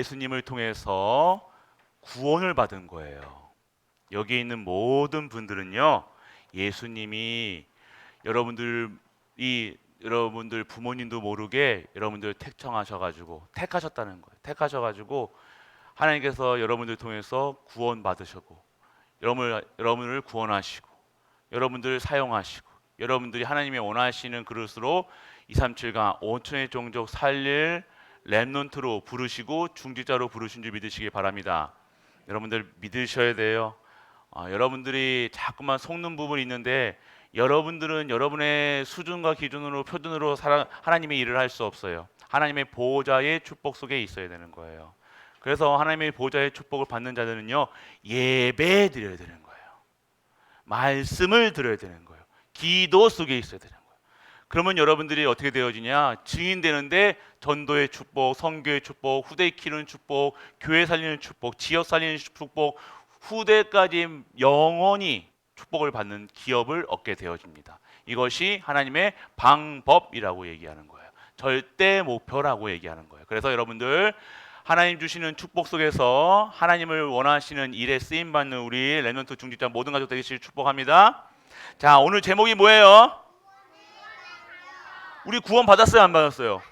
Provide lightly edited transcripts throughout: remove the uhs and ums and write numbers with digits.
예수님을 통해서 구원을 받은 거예요. 여기 있는 모든 분들은요, 예수님이 여러분들 부모님도 모르게 여러분들 택하셨다는 거예요. 택하셔가지고 하나님께서 여러분들 통해서 구원 받으셨고, 여러분을 구원하시고, 여러분들 사용하시고, 여러분들이 하나님의 원하시는 그릇으로 237강 5천의 종족 살릴 렘넌트로 부르시고 중직자로 부르신 줄 믿으시기 바랍니다. 여러분들 믿으셔야 돼요. 여러분들이 자꾸만 속는 부분이 있는데, 여러분들은 여러분의 수준과 기준으로 표준으로 하나님의 일을 할 수 없어요. 하나님의 보호자의 축복 속에 있어야 되는 거예요. 그래서 하나님의 보호자의 축복을 받는 자들은요, 예배 드려야 되는 거예요. 말씀을 드려야 되는 거예요. 기도 속에 있어야 되는 거예요. 그러면 여러분들이 어떻게 되어지냐? 증인 되는데 전도의 축복, 선교의 축복, 후대 키우는 축복, 교회 살리는 축복, 지역 살리는 축복, 후대까지 영원히 축복을 받는 기업을 얻게 되어집니다. 이것이 하나님의 방법이라고 얘기하는 거예요. 절대 목표라고 얘기하는 거예요. 그래서 여러분들 하나님 주시는 축복 속에서 하나님을 원하시는 일에 쓰임 받는 우리 렘넌트 중직자 모든 가족 되시길 축복합니다. 자, 오늘 제목이 뭐예요? 우리 구원 받았어요, 안 받았어요?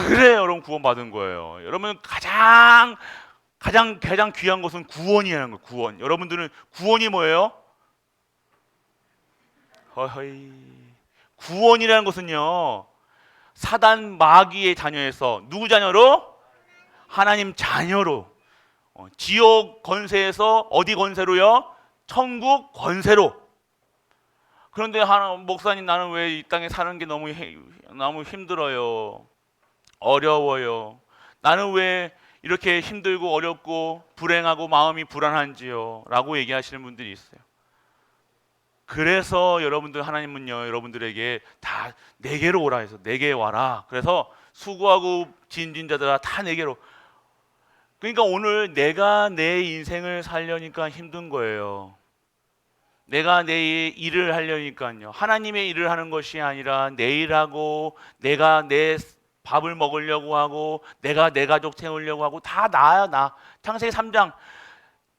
그래, 여러분 구원 받은 거예요. 여러분 가장 귀한 것은 구원이라는 거예요. 구원. 여러분들은 구원이 뭐예요? 허허이. 구원이라는 것은요, 사단 마귀의 자녀에서 누구 자녀로? 하나님 자녀로. 지옥 권세에서 어디 권세로요? 천국 권세로. 그런데 목사님, 나는 왜 이 땅에 사는 게 너무 힘들어요, 어려워요, 나는 왜 이렇게 힘들고 어렵고 불행하고 마음이 불안한지요? 라고 얘기하시는 분들이 있어요. 그래서 하나님은요, 여러분들에게 다 내게로 오라 해서 내게 와라. 그래서 수고하고 짐진 자들아 다 내게로. 그러니까 오늘 내가 내 인생을 살려니까 힘든 거예요. 내가 내 일을 하려니까요. 하나님의 일을 하는 것이 아니라 내 일하고 내가 내 밥을 먹으려고 하고 내가 내 가족 채우려고 하고 다 나야 나. 창세기 3장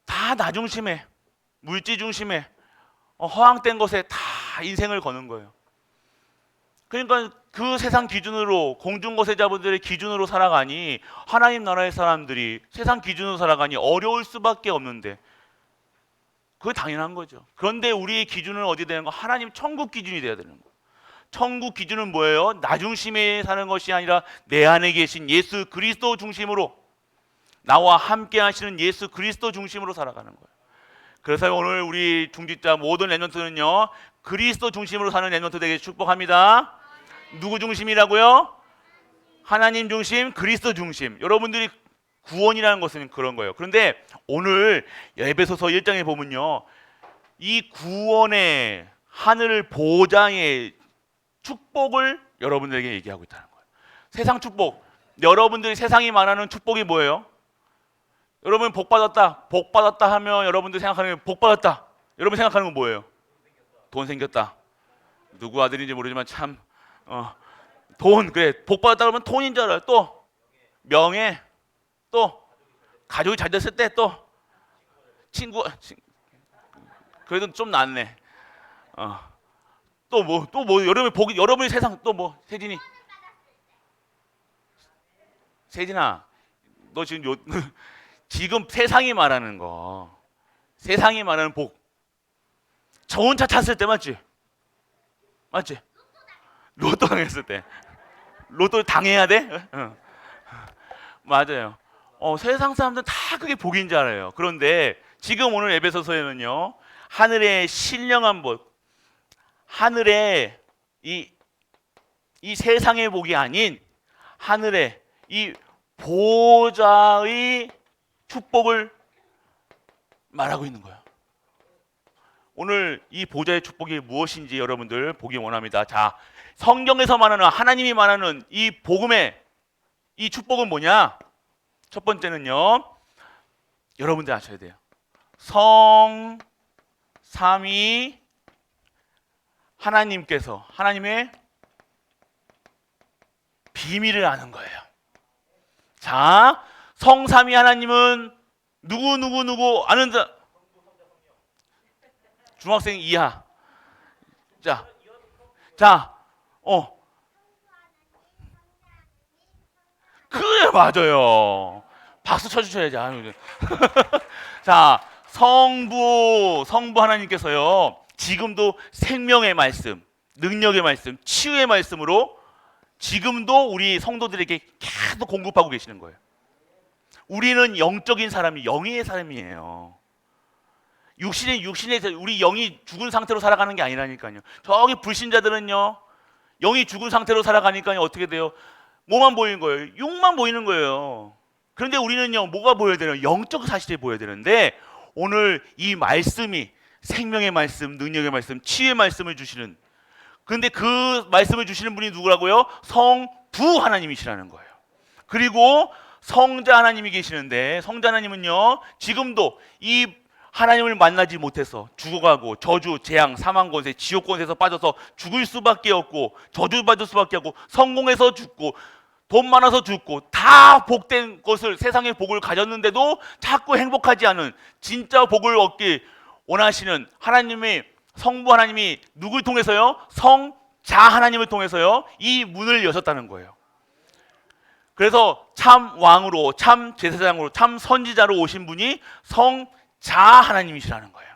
다 나 중심에, 물질 중심에, 허황된 것에 다 인생을 거는 거예요. 그러니까 그 세상 기준으로, 공중거세자분들의 기준으로 살아가니, 하나님 나라의 사람들이 세상 기준으로 살아가니 어려울 수밖에 없는데, 그거 당연한 거죠. 그런데 우리의 기준은 어디 되는 거? 하나님 천국 기준이 돼야 되는 거예요. 천국 기준은 뭐예요? 나 중심에 사는 것이 아니라 내 안에 계신 예수 그리스도 중심으로, 나와 함께 하시는 예수 그리스도 중심으로 살아가는 거예요. 그래서 오늘 우리 중직자 모든 렘넌트는요, 그리스도 중심으로 사는 렘넌트 되게 축복합니다. 누구 중심이라고요? 하나님 중심, 그리스도 중심. 여러분들이 구원이라는 것은 그런 거예요. 그런데 오늘 에베소서 1장에 보면요, 이 구원의 하늘 보장의 축복을 여러분들에게 얘기하고 있다는 거예요. 세상 축복. 여러분들이 세상이 말하는 축복이 뭐예요? 여러분 복 받았다 하면 여러분들 생각하는 게 복 받았다. 여러분 생각하는 건 뭐예요? 돈 생겼다. 누구 아들인지 모르지만 참 돈, 그래, 복 받았다 그러면 돈인 줄 알아요. 또 명예, 또 가족이 잘 됐을 때, 또 친구, 그래도 좀 낫네. 또 뭐 여러분이 세상 또 뭐, 세진아, 너 지금 지금 세상이 말하는 거, 세상이 말하는 복, 좋은 차 탔을 때 맞지? 맞지? 로또 당했을 때, 로또 당해야 돼? 응. 맞아요. 세상 사람들은 다 그게 복인 줄 알아요. 그런데 지금 오늘 에베소서에는요, 하늘의 신령한 복, 하늘의 이 세상의 복이 아닌 하늘의 이 보호자의 축복을 말하고 있는 거예요. 오늘 이 보호자의 축복이 무엇인지 여러분들 보기 원합니다. 자, 성경에서 말하는, 하나님이 말하는 이 복음의 이 축복은 뭐냐? 첫 번째는요, 여러분들 아셔야 돼요. 성 삼위 하나님께서 하나님의 비밀을 아는 거예요. 자, 성삼위 하나님은 누구 아는 자? 중학생 이하. 자, 자, 그래 맞아요. 박수 쳐주셔야지. 자, 성부 하나님께서요. 지금도 생명의 말씀, 능력의 말씀, 치유의 말씀으로 지금도 우리 성도들에게 계속 공급하고 계시는 거예요. 우리는 영적인 사람이 영의 사람이에요. 육신에서 우리 영이 죽은 상태로 살아가는 게 아니라니까요. 저기 불신자들은요, 영이 죽은 상태로 살아가니까요 어떻게 돼요? 뭐만 보이는 거예요? 육만 보이는 거예요. 그런데 우리는요, 뭐가 보여야 되나요? 영적 사실이 보여야 되는데 오늘 이 말씀이 생명의 말씀, 능력의 말씀, 치유의 말씀을 주시는, 그런데 그 말씀을 주시는 분이 누구라고요? 성부 하나님이시라는 거예요. 그리고 성자 하나님이 계시는데 성자 하나님은요, 지금도 이 하나님을 만나지 못해서 죽어가고 저주, 재앙, 사망 권세, 지옥 권세에서 빠져서 죽을 수밖에 없고 저주받을 수밖에 없고 성공해서 죽고 돈 많아서 죽고 다 복된 것을, 세상의 복을 가졌는데도 자꾸 행복하지 않은, 진짜 복을 얻기 원하시는 하나님의 성부 하나님이 누굴 통해서요? 성자 하나님을 통해서요 이 문을 여셨다는 거예요. 그래서 참 왕으로, 참 제사장으로, 참 선지자로 오신 분이 성자 하나님이시라는 거예요.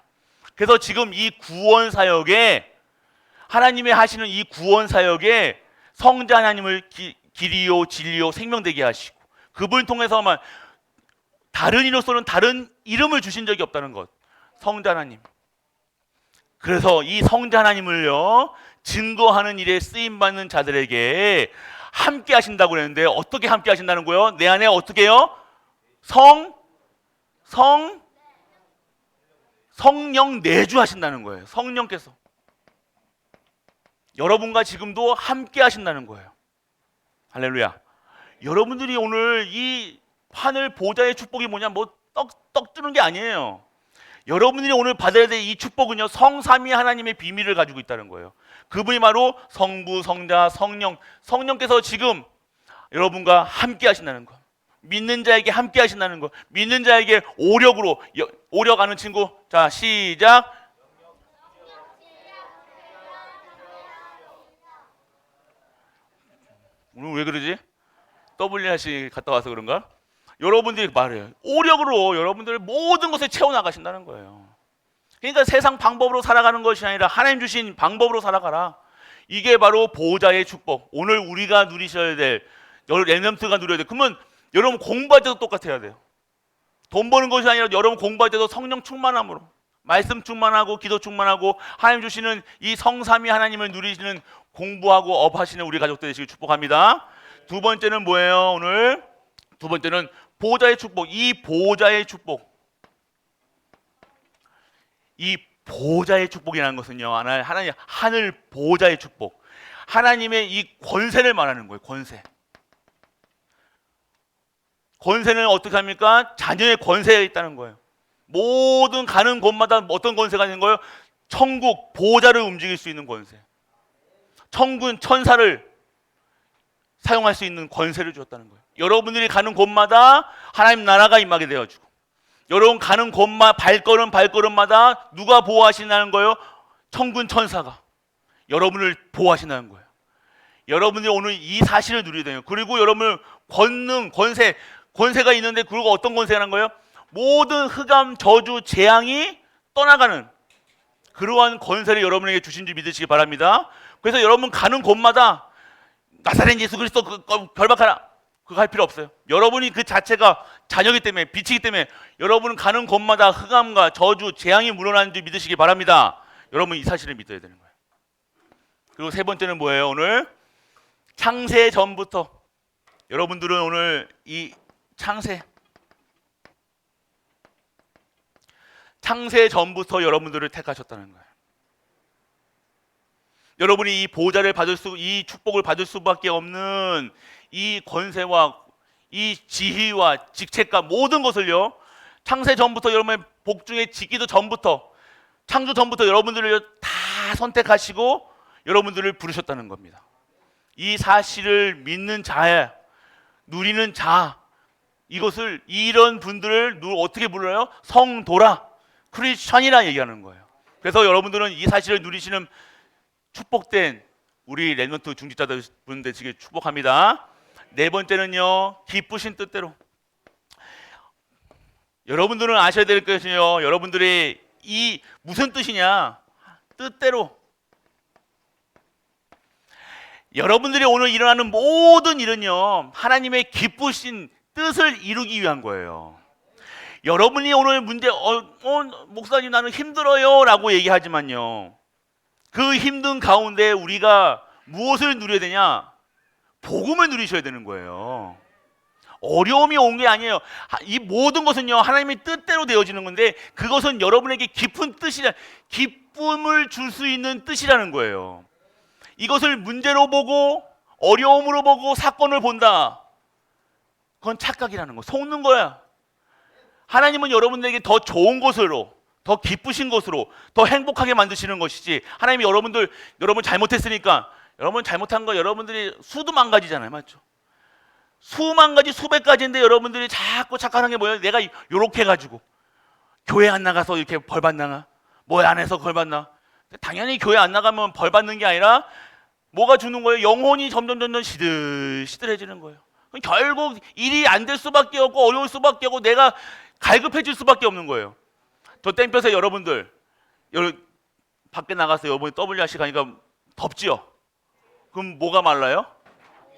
그래서 지금 이 구원 사역에, 하나님의 하시는 이 구원 사역에 성자 하나님을 길이요 진리요 생명되게 하시고, 그분을 통해서만, 다른 이로서는 다른 이름을 주신 적이 없다는 것, 성자 하나님. 그래서 이 성자 하나님을요 증거하는 일에 쓰임받는 자들에게 함께 하신다고 그랬는데, 어떻게 함께 하신다는 거예요? 내 안에 어떻게 해요? 성령 내주하신다는 거예요. 성령께서 여러분과 지금도 함께 하신다는 거예요. 할렐루야. 여러분들이 오늘 이 하늘 보좌의 축복이 뭐냐, 뭐 떡 주는 게 아니에요. 여러분들이 오늘 받아야 될 이 축복은요, 성삼위 하나님의 비밀을 가지고 있다는 거예요. 그분이 바로 성부, 성자, 성령, 성령께서 지금 여러분과 함께 하신다는 거, 믿는 자에게 함께 하신다는 거, 믿는 자에게 오력으로, 오력 아는 친구, 자 시작. 오늘 왜 그러지? WRC 갔다 와서 그런가? 여러분들이 말해요. 오력으로 여러분들 모든 것을 채워나가신다는 거예요. 그러니까 세상 방법으로 살아가는 것이 아니라 하나님 주신 방법으로 살아가라. 이게 바로 보호자의 축복. 오늘 우리가 누리셔야 될, 렘넌트가 누려야 돼. 그러면 여러분 공부할 때도 똑같아야 돼요. 돈 버는 것이 아니라 여러분 공부할 때도 성령 충만함으로, 말씀 충만하고 기도 충만하고 하나님 주시는 이 성삼위 하나님을 누리시는, 공부하고 업하시는 우리 가족들 되시길 축복합니다. 두 번째는 뭐예요? 오늘 두 번째는 보호자의 축복. 이 보호자의 축복, 이 보호자의 축복이라는 것은요, 하나님 하늘 보호자의 축복, 하나님의 이 권세를 말하는 거예요. 권세는 어떻게 합니까? 자녀의 권세가 있다는 거예요. 모든 가는 곳마다 어떤 권세가 있는 거예요? 천국 보호자를 움직일 수 있는 권세, 천군 천사를 사용할 수 있는 권세를 주었다는 거예요. 여러분들이 가는 곳마다 하나님 나라가 임하게 되어주고, 여러분 가는 곳마다 발걸음마다 누가 보호하신다는 거예요? 천군 천사가 여러분을 보호하신다는 거예요. 여러분들이 오늘 이 사실을 누리게 돼요. 그리고 여러분을 권능, 권세가 있는데, 그리고 어떤 권세가 하는 거예요? 모든 흑암, 저주, 재앙이 떠나가는 그러한 권세를 여러분에게 주신 줄 믿으시기 바랍니다. 그래서 여러분 가는 곳마다 나사렛 예수 그리스도 결박하라, 그거 할 필요 없어요. 여러분이 그 자체가 자녀이기 때문에, 빛이기 때문에 여러분은 가는 곳마다 흑암과 저주, 재앙이 물러나는 줄 믿으시기 바랍니다. 여러분 이 사실을 믿어야 되는 거예요. 그리고 세 번째는 뭐예요? 오늘 창세 전부터, 여러분들은 오늘 이 창세 전부터 여러분들을 택하셨다는 거예요. 여러분이 이 보호자를 이 축복을 받을 수밖에 없는 이 권세와 이 지위와 직책과 모든 것을요, 창세 전부터, 여러분의 복중에 짓기도 전부터, 창조 전부터 여러분들을 다 선택하시고 여러분들을 부르셨다는 겁니다. 이 사실을 믿는 자, 누리는 자, 이런 분들을 어떻게 불러요? 성도라, 크리스천이라 얘기하는 거예요. 그래서 여러분들은 이 사실을 누리시는 축복된 우리 렘넌트 중직자들 분들 되시길 축복합니다. 네 번째는요, 기쁘신 뜻대로. 여러분들은 아셔야 될 것이요, 여러분들이 이 무슨 뜻이냐? 뜻대로. 여러분들이 오늘 일어나는 모든 일은요, 하나님의 기쁘신 뜻을 이루기 위한 거예요. 여러분이 오늘 문제, 목사님 나는 힘들어요 라고 얘기하지만요, 그 힘든 가운데 우리가 무엇을 누려야 되냐? 복음을 누리셔야 되는 거예요. 어려움이 온 게 아니에요. 이 모든 것은요, 하나님의 뜻대로 되어지는 건데, 그것은 여러분에게 깊은 뜻이라, 기쁨을 줄 수 있는 뜻이라는 거예요. 이것을 문제로 보고 어려움으로 보고 사건을 본다, 그건 착각이라는 거, 속는 거야. 하나님은 여러분들에게 더 좋은 것으로, 더 기쁘신 것으로, 더 행복하게 만드시는 것이지, 하나님이 여러분 잘못했으니까, 여러분 잘못한 거 여러분들이 수도 망가지잖아요. 맞죠? 수만 가지 수백 가지인데 여러분들이 자꾸 착각하는 게 뭐예요? 내가 요렇게 해가지고 교회 안 나가서 이렇게 벌 받나? 뭐 안 해서 벌 받나? 당연히 교회 안 나가면 벌 받는 게 아니라 뭐가 주는 거예요? 영혼이 점점 시들해지는 거예요. 결국 일이 안 될 수밖에 없고 어려울 수밖에 없고 내가 갈급해질 수밖에 없는 거예요. 저 땡볕에 여러분들 밖에 나가서 여러분이 WRC 가니까 덥지요? 그럼 뭐가 말라요?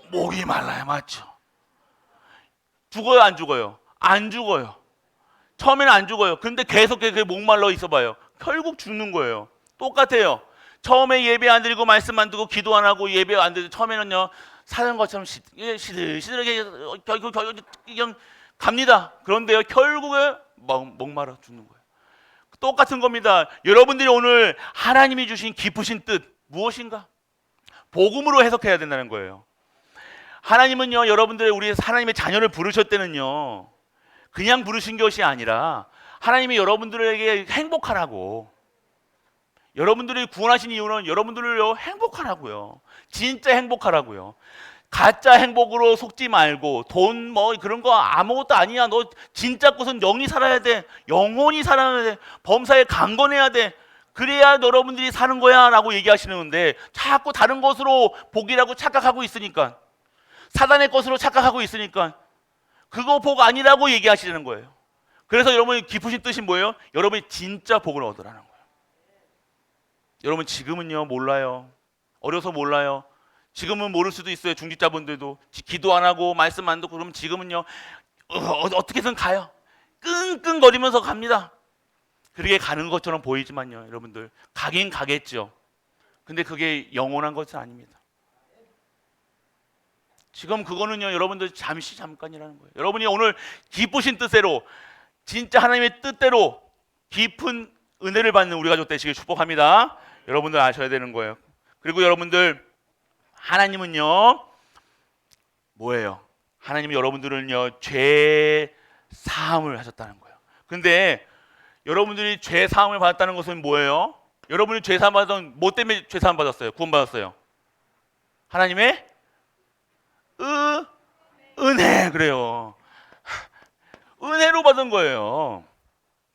목이 말라요. 맞죠? 죽어요, 안 죽어요? 안 죽어요. 처음에는 안 죽어요. 근데 계속 목 말라 있어봐요. 결국 죽는 거예요. 똑같아요. 처음에 예배 안 드리고 말씀 안 듣고 기도 안 하고 예배 안 드리고 처음에는요, 사는 것처럼 시들시들하게 결국 그냥 갑니다. 그런데요, 결국에 목마르 죽는 거예요. 똑같은 겁니다. 여러분들이 오늘 하나님이 주신 기쁘신 뜻 무엇인가? 복음으로 해석해야 된다는 거예요. 하나님은요, 여러분들의 우리 하나님의 자녀를 부르셨다는요, 그냥 부르신 것이 아니라 하나님이 여러분들에게 행복하라고, 여러분들이 구원하신 이유는 여러분들을 행복하라고요. 진짜 행복하라고요. 가짜 행복으로 속지 말고 돈 뭐 그런 거 아무것도 아니야. 너 진짜 것은 영이 살아야 돼. 영혼이 살아야 돼. 범사에 강건해야 돼. 그래야 여러분들이 사는 거야 라고 얘기하시는데, 자꾸 다른 것으로 복이라고 착각하고 있으니까, 사단의 것으로 착각하고 있으니까 그거 복 아니라고 얘기하시는 거예요. 그래서 여러분이 깊으신 뜻이 뭐예요? 여러분이 진짜 복을 얻으라는 거예요. 여러분 지금은요 몰라요. 어려서 몰라요. 지금은 모를 수도 있어요. 중직자분들도 기도 안 하고 말씀 안 듣고 그러면 지금은요 어떻게든 가요. 끙끙거리면서 갑니다. 그렇게 가는 것처럼 보이지만요, 여러분들 가긴 가겠죠. 근데 그게 영원한 것은 아닙니다. 지금 그거는요, 여러분들 잠깐이라는 거예요. 여러분이 오늘 기쁘신 뜻대로, 진짜 하나님의 뜻대로 깊은 은혜를 받는 우리 가족 되시길 축복합니다. 여러분들 아셔야 되는 거예요. 그리고 여러분들, 하나님은요 뭐예요? 하나님이 여러분들은요 죄 사함을 하셨다는 거예요. 근데 여러분들이 죄 사함을 받았다는 것은 뭐예요? 여러분이 죄 사함 받은 뭐 때문에 죄 사함 받았어요? 구원 받았어요? 하나님의 은혜. 그래요. 은혜로 받은 거예요.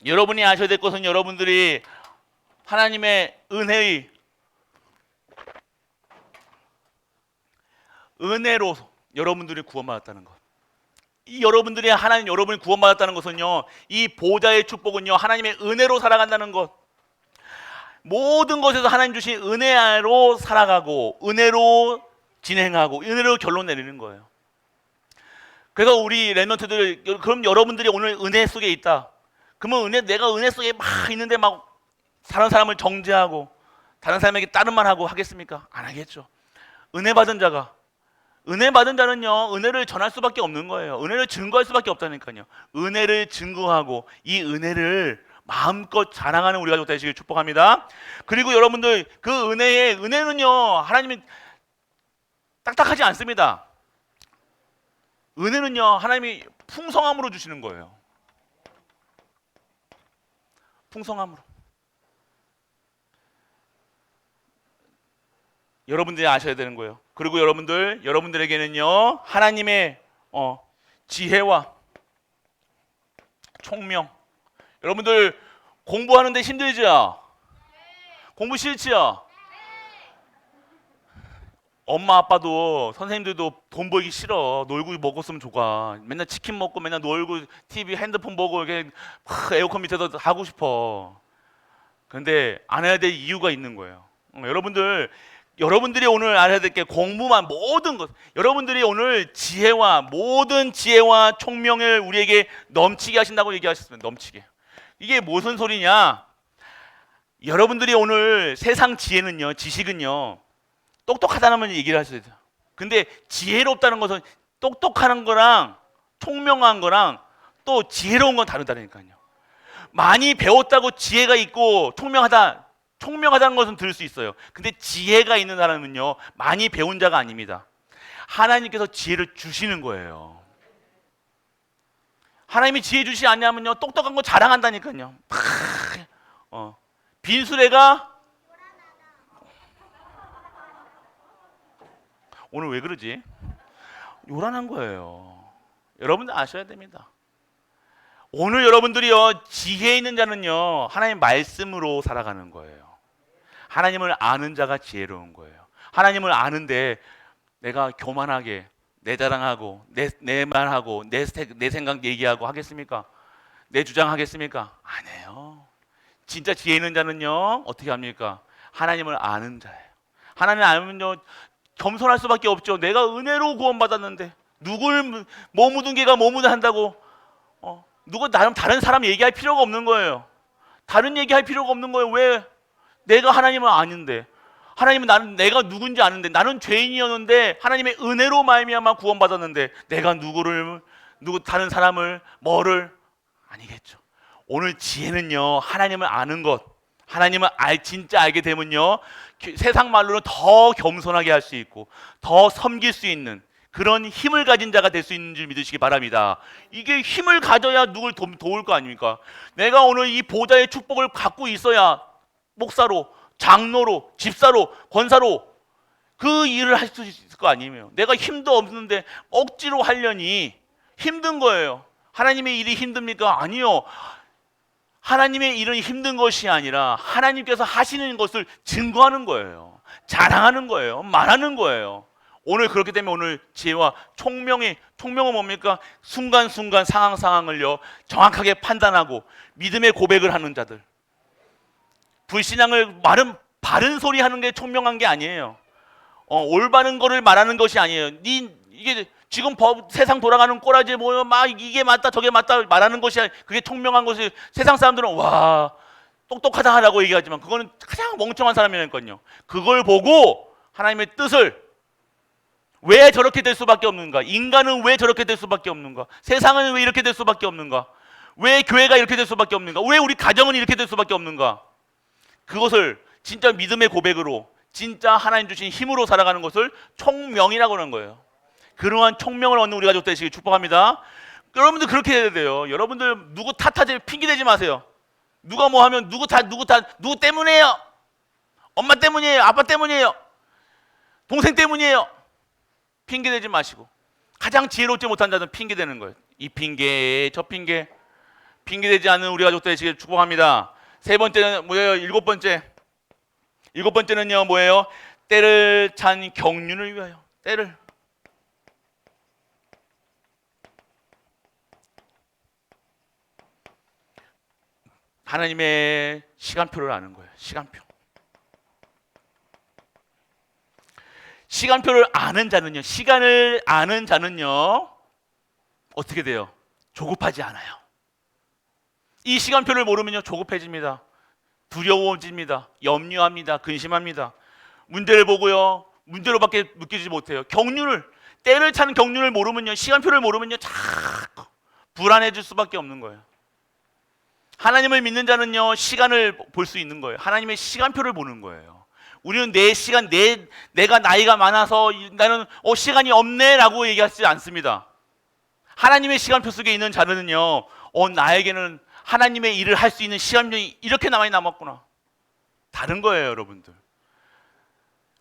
여러분이 아셔야 될 것은 여러분들이 하나님의 은혜로 여러분들이 구원받았다는 것. 이 여러분들이 하나님 여러분이 구원받았다는 것은요, 이 보좌의 축복은요 하나님의 은혜로 살아간다는 것. 모든 것에서 하나님 주신 은혜로 살아가고 은혜로 진행하고 은혜로 결론 내리는 거예요. 그래서 우리 렘넌트들, 그럼 여러분들이 오늘 은혜 속에 있다. 그러면 내가 은혜 속에 막 있는데 막 다른 사람을 정죄하고 다른 사람에게 다른 말 하고 하겠습니까? 안 하겠죠. 은혜 받은 자는요 은혜를 전할 수밖에 없는 거예요. 은혜를 증거할 수밖에 없다니까요. 은혜를 증거하고 이 은혜를 마음껏 자랑하는 우리 가족 되시길 축복합니다. 그리고 여러분들, 그 은혜는요 하나님이 딱딱하지 않습니다. 은혜는요 하나님이 풍성함으로 주시는 거예요. 풍성함으로. 여러분들이 아셔야 되는 거예요. 그리고 여러분들에게는요 하나님의 지혜와 총명. 여러분들 공부하는데 힘들죠? 공부 싫지요? 엄마 아빠도 선생님들도 돈 벌기 싫어. 놀고 먹었으면 좋아. 맨날 치킨 먹고 맨날 놀고 TV 핸드폰 보고 이렇게 에어컨 밑에서 하고 싶어. 근데 안 해야 될 이유가 있는 거예요. 여러분들이 오늘 알아야 될 게 공부만 모든 것, 여러분들이 오늘 모든 지혜와 총명을 우리에게 넘치게 하신다고 얘기하셨습니다. 넘치게. 이게 무슨 소리냐? 여러분들이 오늘 세상 지혜는요, 지식은요, 똑똑하다는 얘기를 하셔야 돼요. 근데 지혜롭다는 것은 똑똑한 거랑 총명한 거랑 또 지혜로운 건 다르다니까요. 많이 배웠다고 지혜가 있고 총명하다는 것은 들을 수 있어요. 근데 지혜가 있는 사람은요, 많이 배운 자가 아닙니다. 하나님께서 지혜를 주시는 거예요. 하나님이 지혜 주시지 않냐면요, 똑똑한 거 자랑한다니까요. 빈수레가 오늘 왜 그러지? 요란한 거예요. 여러분들 아셔야 됩니다. 오늘 여러분들이요, 지혜 있는 자는요, 하나님 말씀으로 살아가는 거예요. 하나님을 아는 자가 지혜로운 거예요. 하나님을 아는데 내가 교만하게 내 자랑하고 내 말하고 내 생각 얘기하고 하겠습니까? 내 주장하겠습니까? 안 해요. 진짜 지혜 있는 자는요, 어떻게 합니까? 하나님을 아는 자예요. 하나님을 알면요, 겸손할 수밖에 없죠. 내가 은혜로 구원받았는데 누굴 뭐 묻은 개가 뭐 묻어 한다고 다른 사람 얘기할 필요가 없는 거예요. 다른 얘기할 필요가 없는 거예요. 왜? 내가 하나님을 아는데, 하나님은 내가 누군지 아는데, 나는 죄인이었는데 하나님의 은혜로 말미암아 구원받았는데 내가 다른 사람을 뭐를 아니겠죠. 오늘 지혜는요, 하나님을 아는 것, 하나님을 진짜 알게 되면요, 세상 말로는 더 겸손하게 할 수 있고 더 섬길 수 있는 그런 힘을 가진 자가 될 수 있는 줄 믿으시기 바랍니다. 이게 힘을 가져야 누굴 도울 거 아닙니까? 내가 오늘 이 보좌의 축복을 갖고 있어야 목사로, 장로로, 집사로, 권사로 그 일을 할 수 있을 거 아니에요. 내가 힘도 없는데 억지로 하려니 힘든 거예요. 하나님의 일이 힘듭니까? 아니요. 하나님의 일은 힘든 것이 아니라 하나님께서 하시는 것을 증거하는 거예요. 자랑하는 거예요. 말하는 거예요. 오늘 그렇기 때문에 오늘 지혜와 총명은 뭡니까? 순간순간 상황을요, 정확하게 판단하고 믿음의 고백을 하는 자들. 불신앙을 바른 소리 하는 게 총명한 게 아니에요. 올바른 거를 말하는 것이 아니에요. 이게 지금 세상 돌아가는 꼬라지 뭐요, 막 이게 맞다 저게 맞다 말하는 것이 그게 총명한 것이. 세상 사람들은 와 똑똑하다라고 얘기하지만 그거는 가장 멍청한 사람이라니까요. 그걸 보고 하나님의 뜻을, 왜 저렇게 될 수밖에 없는가? 인간은 왜 저렇게 될 수밖에 없는가? 세상은 왜 이렇게 될 수밖에 없는가? 왜 교회가 이렇게 될 수밖에 없는가? 왜 우리 가정은 이렇게 될 수밖에 없는가? 그것을 진짜 믿음의 고백으로, 진짜 하나님 주신 힘으로 살아가는 것을 총명이라고 하는 거예요. 그러한 총명을 얻는 우리 가족 되시길 축복합니다. 여러분들 그렇게 해야 돼요. 여러분들 누구 탓하지, 핑계대지 마세요. 누가 뭐 하면 누구 때문이에요. 엄마 때문이에요. 아빠 때문이에요. 동생 때문이에요. 핑계대지 마시고, 가장 지혜롭지 못한 자는 핑계대는 거예요. 이 핑계 저 핑계대지 않는 우리 가족 되시길 축복합니다. 세 번째는 뭐예요? 일곱 번째는요 뭐예요? 때를 찬 경륜을 위하여. 때를, 하나님의 시간표를 아는 거예요. 시간표를 아는 자는요, 시간을 아는 자는요 어떻게 돼요? 조급하지 않아요. 이 시간표를 모르면요 조급해집니다. 두려워집니다. 염려합니다. 근심합니다. 문제를 보고요 문제로밖에 느끼지 못해요. 때를 차는 경륜을 모르면요, 시간표를 모르면요 자꾸 불안해질 수밖에 없는 거예요. 하나님을 믿는 자는요 시간을 볼 수 있는 거예요. 하나님의 시간표를 보는 거예요. 우리는 내 시간, 내가 나이가 많아서 나는 시간이 없네라고 얘기하지 않습니다. 하나님의 시간표 속에 있는 자는요, 나에게는 하나님의 일을 할 수 있는 시간이 이렇게 많이 남았구나. 다른 거예요, 여러분들.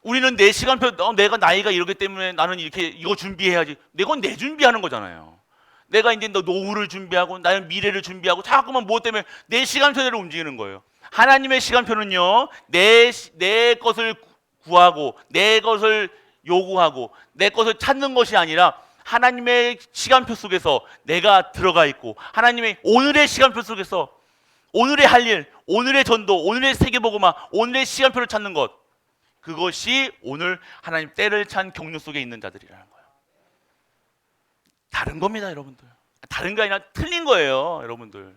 우리는 내 시간표, 내가 나이가 이러기 때문에 나는 이거 준비해야지. 이건 내 준비하는 거잖아요. 내가 이제 너 노후를 준비하고 나는 미래를 준비하고 자꾸만 무엇 때문에 내 시간표대로 움직이는 거예요. 하나님의 시간표는요, 내 것을 구하고 내 것을 요구하고 내 것을 찾는 것이 아니라 하나님의 시간표 속에서 내가 들어가 있고 하나님의 오늘의 시간표 속에서 오늘의 할 일, 오늘의 전도, 오늘의 세계복음화, 오늘의 시간표를 찾는 것, 그것이 오늘 하나님 때를 찬 경륜 속에 있는 자들이라는 거예요. 다른 겁니다, 여러분들. 다른 게 아니라 틀린 거예요, 여러분들.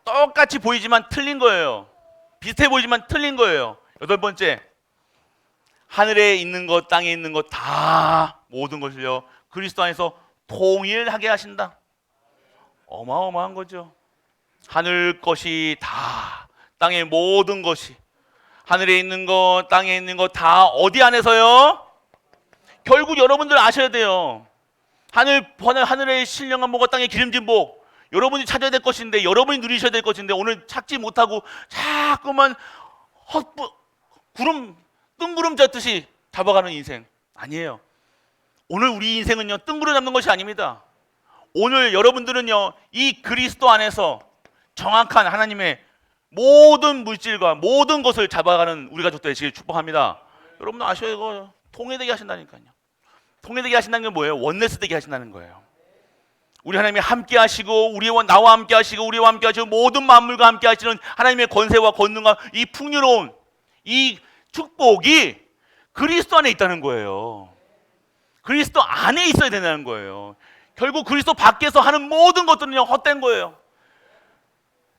똑같이 보이지만 틀린 거예요. 비슷해 보이지만 틀린 거예요. 여덟 번째, 하늘에 있는 것, 땅에 있는 것 다 모든 것을요 그리스도 안에서 통일하게 하신다. 어마어마한 거죠. 하늘 것이 다, 땅의 모든 것이, 하늘에 있는 것, 땅에 있는 것 다 어디 안에서요? 결국 여러분들 아셔야 돼요. 하늘의 신령한 목과 땅의 기름진 복, 여러분이 찾아야 될 것인데, 여러분이 누리셔야 될 것인데 오늘 찾지 못하고 자꾸만 뜬구름 잡듯이 잡아가는 인생 아니에요. 오늘 우리 인생은요 뜬구름 잡는 것이 아닙니다. 오늘 여러분들은요 이 그리스도 안에서 정확한 하나님의 모든 물질과 모든 것을 잡아가는 우리 가족 되시길 축복합니다. 여러분 아셔야 이거 통일되게 하신다니까요. 통일되게 하신다는 게 뭐예요? 원네스 되게 하신다는 거예요. 우리 하나님이 함께 하시고 나와 함께 하시고 우리와 함께 하시고 모든 만물과 함께 하시는 하나님의 권세와 권능과 이 풍요로운 이 축복이 그리스도 안에 있다는 거예요. 그리스도 안에 있어야 된다는 거예요. 결국 그리스도 밖에서 하는 모든 것들은요 헛된 거예요.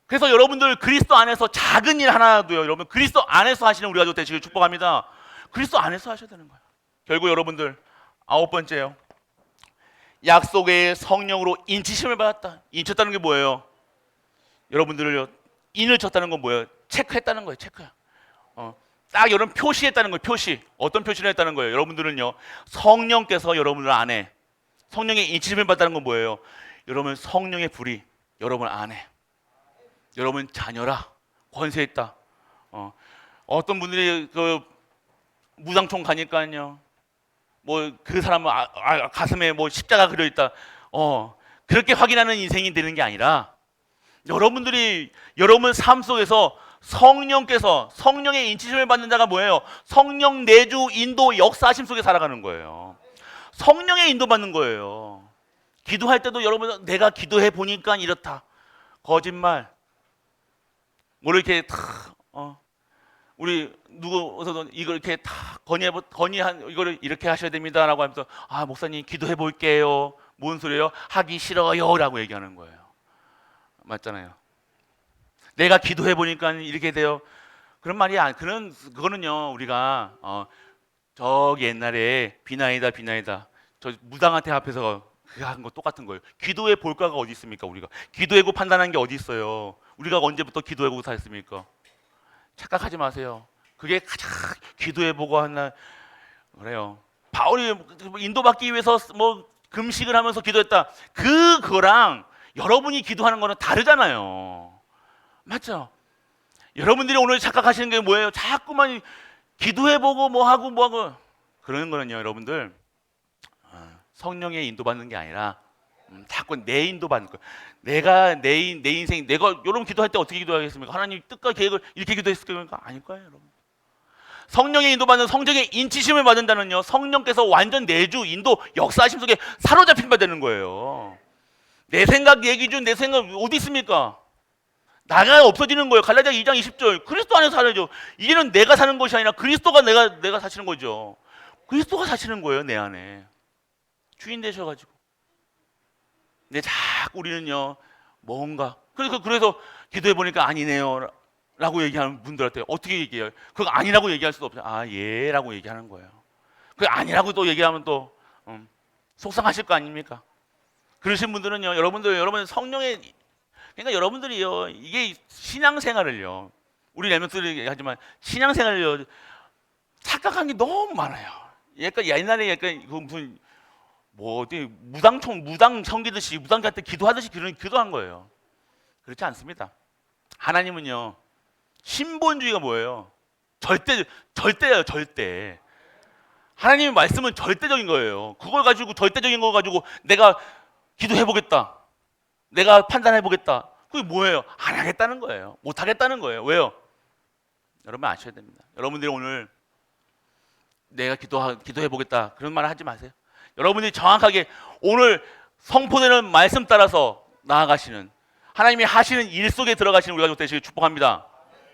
그래서 여러분들 그리스도 안에서 작은 일 하나도요 여러분 그리스도 안에서 하시는 우리 가족 되시길 축복합니다. 그리스도 안에서 하셔야 되는 거예요. 결국 여러분들 아홉 번째요, 약속의 성령으로 인치심을 받았다. 인쳤다는 게 뭐예요? 여러분들을요 인을 쳤다는 건 뭐예요? 체크했다는 거예요. 체크야. 딱 이런 표시했다는 거예요. 표시. 어떤 표시를 했다는 거예요? 여러분들은요 성령께서 여러분들 안에, 성령의 인치심을 받다는 건 뭐예요? 여러분 성령의 불이 여러분 안에, 여러분 자녀라, 권세 있다. 어떤 분들이 그 무당총 가니까요 뭐 그 사람은 가슴에 뭐 십자가 그려 있다. 그렇게 확인하는 인생이 되는 게 아니라 여러분들이 여러분 삶 속에서 성령께서, 성령의 인치심을 받는 자가 뭐예요? 성령 내주 인도 역사하심 속에 살아가는 거예요. 성령의 인도 받는 거예요. 기도할 때도 여러분 내가 기도해 보니까 이렇다. 거짓말. 뭐 이렇게 다 우리 누구서도 이걸 이렇게 다 건의한 이거를 이렇게 하셔야 됩니다라고 하면서 목사님 기도해 볼게요. 뭔 소리예요? 하기 싫어요라고 얘기하는 거예요. 맞잖아요. 내가 기도해 보니까 이렇게 돼요. 그런 말이 그거는요 우리가 저기 옛날에 비나이다 저 무당한테 앞에서 그거 한 거 똑같은 거예요. 기도해 볼까가 어디 있습니까? 우리가 기도해고 판단한 게 어디 있어요? 우리가 언제부터 기도해보고 살았습니까? 착각하지 마세요. 그게 가장 기도해보고 하나 그래요. 바울이 인도받기 위해서 뭐 금식을 하면서 기도했다. 그거랑 여러분이 기도하는 거는 다르잖아요. 맞죠? 여러분들이 오늘 착각하시는 게 뭐예요? 자꾸만 기도해보고 뭐하고 그러는 거는요 여러분들 성령의 인도받는 게 아니라 자꾸 내 인도받는 거예요. 내가 내 인생 내가 여러분 기도할 때 어떻게 기도하겠습니까? 하나님 뜻과 계획을 이렇게 기도했을 겁니까? 아닐 거예요 여러분. 성령의 인도받는, 성령의 인치심을 받는다는요 성령께서 완전 내주 인도 역사하심 속에 사로잡힌 바 되는 거예요. 내 생각 얘기 중 내 생각 어디 있습니까? 나가 없어지는 거예요. 갈라디아 2장 20절 그리스도 안에서 살아야죠. 이제는 내가 사는 것이 아니라 그리스도가 내가 사시는 거죠. 그리스도가 사시는 거예요 내 안에. 주인 되셔가지고. 근데 자꾸 우리는요 뭔가 그래서 기도해 보니까 아니네요 라고 얘기하는 분들한테 어떻게 얘기해요? 그거 아니라고 얘기할 수도 없죠. 예 라고 얘기하는 거예요. 그거 아니라고 또 얘기하면 또 속상하실 거 아닙니까? 그러신 분들은요 여러분 성령의, 그러니까 여러분들이요 이게 신앙생활을요 우리 레몬들이 하지만 신앙생활을요 착각한 게 너무 많아요. 약간 옛날에 그 무슨 어디 무당 섬기듯이 무당한테 기도하듯이 기도한 거예요. 그렇지 않습니다. 하나님은요 신본주의가 뭐예요? 절대예요. 절대. 하나님의 말씀은 절대적인 거예요. 그걸 가지고 절대적인 거 가지고 내가 기도해보겠다. 내가 판단해보겠다. 그게 뭐예요? 안 하겠다는 거예요. 못 하겠다는 거예요. 왜요? 여러분 아셔야 됩니다. 여러분들이 오늘 내가 기도해보겠다 그런 말 하지 마세요. 여러분들이 정확하게 오늘 선포되는 말씀 따라서 나아가시는, 하나님이 하시는 일 속에 들어가시는 우리 가족 되시길 축복합니다.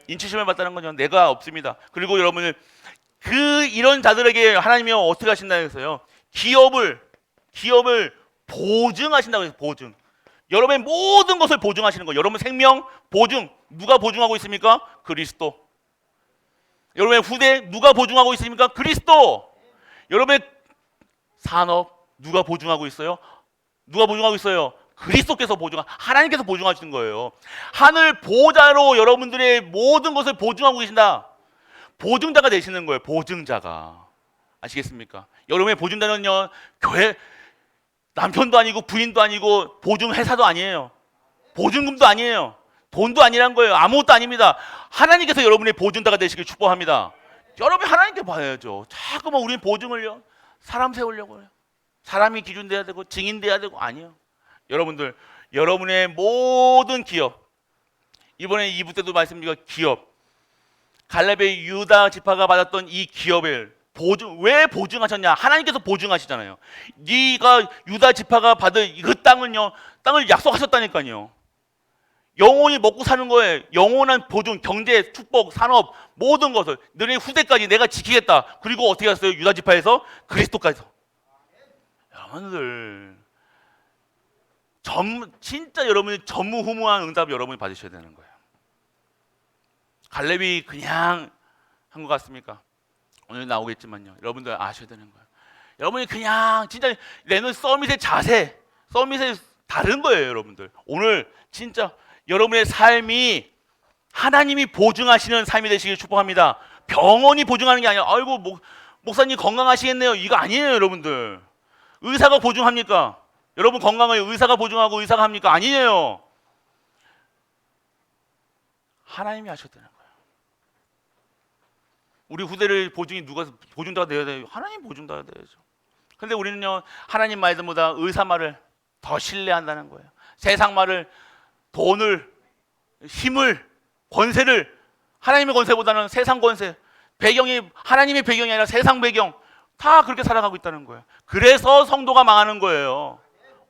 인치심을 받다는 건요, 내가 없습니다. 그리고 여러분들 이런 자들에게 하나님이 어떻게 하신다 해서요, 기업을 보증하신다고 해서, 보증. 여러분의 모든 것을 보증하시는 거예요. 여러분 생명 보증. 누가 보증하고 있습니까? 그리스도. 여러분의 후대 누가 보증하고 있습니까? 그리스도. 여러분의 산업 누가 보증하고 있어요? 누가 보증하고 있어요? 그리스도께서 하나님께서 보증하시는 거예요. 하늘 보좌로 여러분들의 모든 것을 보증하고 계신다. 보증자가 되시는 거예요. 보증자가. 아시겠습니까? 여러분의 보증자는요, 교회 남편도 아니고 부인도 아니고 보증회사도 아니에요. 보증금도 아니에요. 돈도 아니란 거예요. 아무것도 아닙니다. 하나님께서 여러분의 보증자가 되시길 축복합니다. 여러분이 하나님께 봐야죠. 자꾸만 우리는 보증을요, 사람 세우려고 해요. 사람이 기준 돼야 되고 증인 돼야 되고. 아니에요. 여러분들, 여러분의 모든 기업, 이번에 2부 때도 말씀드린 기업, 갈렙의 유다 지파가 받았던 이 기업을 왜 보증하셨냐? 하나님께서 보증하시잖아요. 네가 유다 지파가 받을 그 땅을 약속하셨다니까요. 영원히 먹고 사는 거예요. 영원한 보증, 경제, 축복, 산업, 모든 것을 너네 후대까지 내가 지키겠다. 그리고 어떻게 했어요? 유다 지파에서 그리스도까지. 여러분들, 진짜 여러분이 전무후무한 응답 여러분이 받으셔야 되는 거예요. 갈렙이 그냥 한 것 같습니까? 오늘 나오겠지만요, 여러분들 아셔야 되는 거예요. 여러분이 그냥 진짜 내는 서밋의 자세, 서밋의 다른 거예요. 여러분들 오늘 진짜 여러분의 삶이 하나님이 보증하시는 삶이 되시길 축복합니다. 병원이 보증하는 게 아니라 아이고 목사님 건강하시겠네요, 이거 아니에요. 여러분들 의사가 보증합니까? 여러분 건강을 의사가 보증하고 의사가 합니까? 아니에요. 하나님이 하셔야 되는 거예요. 우리 후대를 누가 보증자가 되어야 돼요? 하나님 보증자가 되어야죠. 근데 우리는요, 하나님 말씀보다 의사 말을 더 신뢰한다는 거예요. 세상 말을, 돈을, 힘을, 권세를, 하나님의 권세보다는 세상 권세, 배경이 하나님의 배경이 아니라 세상 배경, 다 그렇게 살아가고 있다는 거예요. 그래서 성도가 망하는 거예요.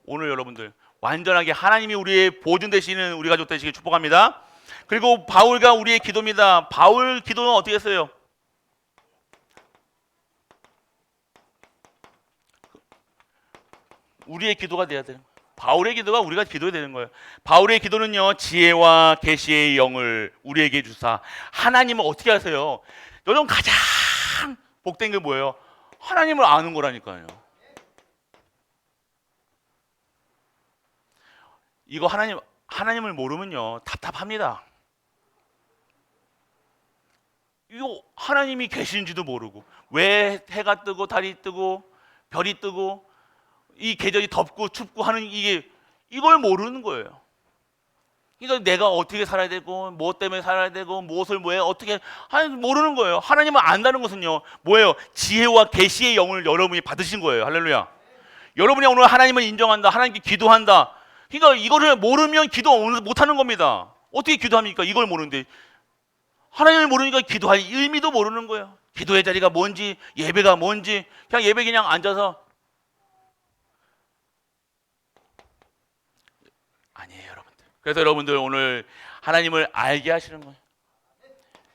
오늘 여러분들 완전하게 하나님이 우리의 보증 되시는 우리 가족 되시길 축복합니다. 그리고 바울과 우리의 기도입니다. 바울 기도는 어떻게 했어요? 우리의 기도가 돼야 돼요. 바울의 기도가 우리가 기도해야 되는 거예요. 바울의 기도는요, 지혜와 계시의 영을 우리에게 주사. 하나님은 어떻게 하세요? 여러분 가장 복된 게 뭐예요? 하나님을 아는 거라니까요. 이거 하나님을 모르면요, 답답합니다. 이거 하나님이 계신지도 모르고, 왜 해가 뜨고 달이 뜨고 별이 뜨고 이 계절이 덥고 춥고 하는 이걸 모르는 거예요. 그러니까 내가 어떻게 살아야 되고, 뭐 때문에 살아야 되고, 무엇을 뭐해 어떻게 하는 모르는 거예요. 하나님을 안다는 것은요, 뭐예요? 지혜와 계시의 영을 여러분이 받으신 거예요. 할렐루야. 여러분이 오늘 하나님을 인정한다, 하나님께 기도한다. 그러니까 이거를 모르면 기도 못 하는 겁니다. 어떻게 기도합니까? 이걸 모르는데. 하나님을 모르니까 기도할 의미도 모르는 거예요. 기도의 자리가 뭔지, 예배가 뭔지, 그냥 예배 그냥 앉아서. 아니에요, 여러분들. 그래서 여러분들 오늘 하나님을 알게 하시는 거예요.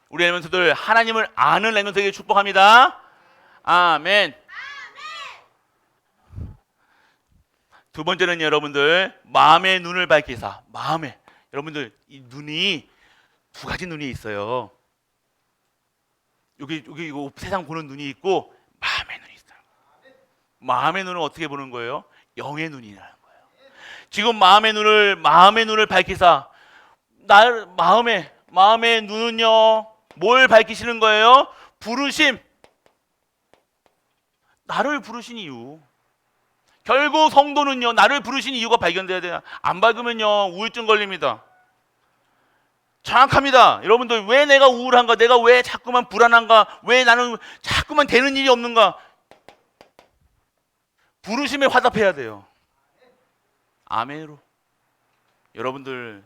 우리 렘넌트들 하나님을 아는 렘넌트에게 축복합니다. 아멘. 두 번째는 여러분들 마음의 눈을 밝히사. 여러분들 이 눈이 두 가지 눈이 있어요. 여기 이거 세상 보는 눈이 있고 마음의 눈이 있어요. 마음의 눈은 어떻게 보는 거예요? 영의 눈이라는 거예요. 지금 마음의 눈을 밝히사. 마음의 눈은요, 뭘 밝히시는 거예요? 부르심. 나를 부르신 이유. 결국 성도는요, 나를 부르신 이유가 발견돼야 돼요. 안 밝으면요, 우울증 걸립니다. 정확합니다. 여러분들 왜 내가 우울한가? 내가 왜 자꾸만 불안한가? 왜 나는 자꾸만 되는 일이 없는가? 부르심에 화답해야 돼요. 아멘으로 여러분들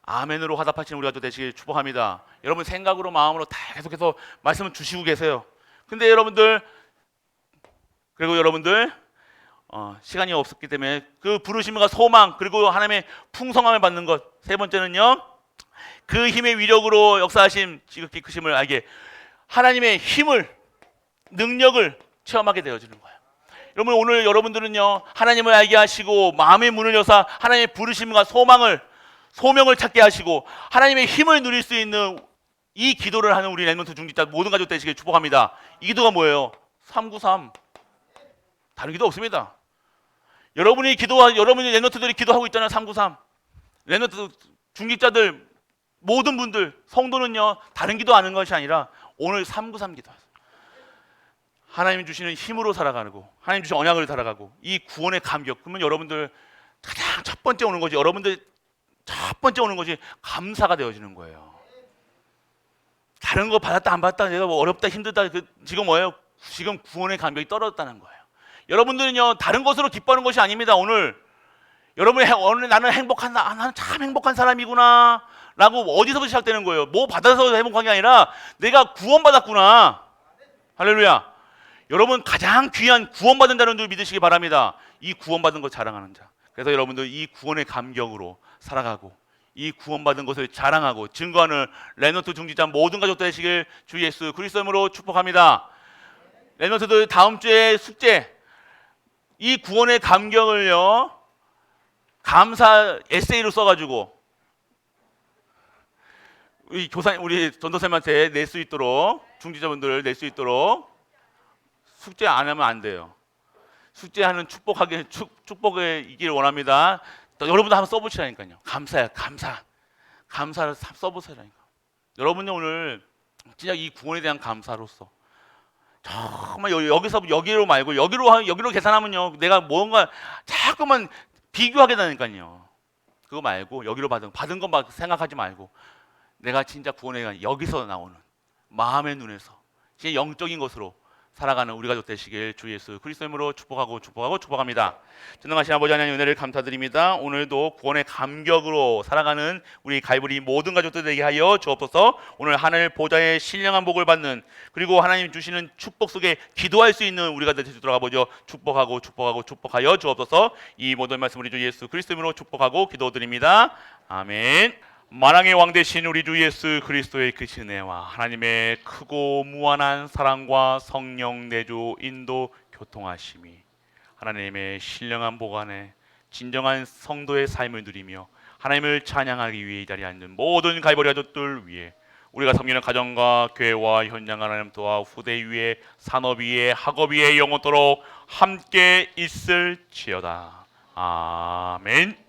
아멘으로 화답하시는 우리가 또 되시길 축복합니다. 여러분 생각으로 마음으로 다 계속해서 말씀을 주시고 계세요. 근데 여러분들 그리고 여러분들 시간이 없었기 때문에 그 부르심과 소망 그리고 하나님의 풍성함을 받는 것 세 번째는요 그 힘의 위력으로 역사하심 지극히 크심을 알게 하나님의 힘을 능력을 체험하게 되어지는 거예요. 여러분 오늘 여러분들은요 하나님을 알게 하시고 마음의 문을 여사 하나님의 부르심과 소명을 찾게 하시고 하나님의 힘을 누릴 수 있는 이 기도를 하는 우리 렘넌트 중직자 모든 가족 되시길 축복합니다. 이 기도가 뭐예요? 393 다른 기도 없습니다. 여러분이 렘넌트들이 기도하고 있잖아요. 393 렘넌트 중직자들 모든 분들 성도는요 다른 기도하는 것이 아니라 오늘 393 기도하세요. 하나님 주시는 힘으로 살아가고 하나님 주신 언약을 살아가고 이 구원의 감격 그러면 여러분들 가장 첫 번째 오는 거지 여러분들 첫 번째 오는 것이 감사가 되어지는 거예요. 다른 거 받았다 안 받았다 내가 뭐 어렵다 힘들다 지금 뭐예요? 지금 구원의 감격이 떨어졌다는 거예요. 여러분들은요 다른 것으로 기뻐하는 것이 아닙니다. 오늘 나는 나는 참 행복한 사람이구나 라고 어디서부터 시작되는 거예요? 뭐 받아서 행복한 게 아니라 내가 구원받았구나. 할렐루야. 여러분 가장 귀한 구원받은 자는 줄 믿으시기 바랍니다. 이 구원받은 것 자랑하는 자. 그래서 여러분들 이 구원의 감격으로 살아가고 이 구원받은 것을 자랑하고 증거하는 렘넌트 중직자 모든 가족 되시길 주 예수 그리스도 이름으로 축복합니다. 렘넌트들 다음 주에 숙제 이 구원의 감격을요 감사 에세이로 써가지고 우리 전도사님한테 낼 수 있도록 중직자분들 낼 수 있도록 숙제 안 하면 안 돼요. 숙제하는 축복이길 원합니다. 여러분도 한번 써보시라니까요. 감사야 감사를 써보시라니까. 여러분이 오늘 진짜 이 구원에 대한 감사로서 정말 여기서 여기로 말고 여기로 계산하면요 내가 뭔가 자꾸만 비교하게 되니까요. 그거 말고 여기로 받은 것만 생각하지 말고 내가 진짜 구원에 대한 여기서 나오는 마음의 눈에서 진짜 영적인 것으로 살아가는 우리 가족 되시길 주 예수 그리스도 이름으로 축복합니다. 전능하신 아버지 하나님 은혜를 감사드립니다. 오늘도 구원의 감격으로 살아가는 우리 갈보리 모든 가족들 되게 하여 주옵소서. 오늘 하늘 보좌의 신령한 복을 받는 그리고 하나님 주시는 축복 속에 기도할 수 있는 우리가 될 수 있도록 아버지 축복하여 주옵소서. 이 모든 말씀 우리 주 예수 그리스도 이름으로 축복하고 기도드립니다. 아멘. 만왕의 왕 되신 우리 주 예수 그리스도의 그 은혜와 하나님의 크고 무한한 사랑과 성령 내주 인도 교통하심이 하나님의 신령한 보관에 진정한 성도의 삶을 누리며 하나님을 찬양하기 위해 이 자리에 앉는 모든 갈보리 가족들 위해 우리가 섬기는 가정과 교회와 현장 하나님 또한 후대 위에 산업 위에 학업 위에 영원토록 함께 있을지어다. 아멘.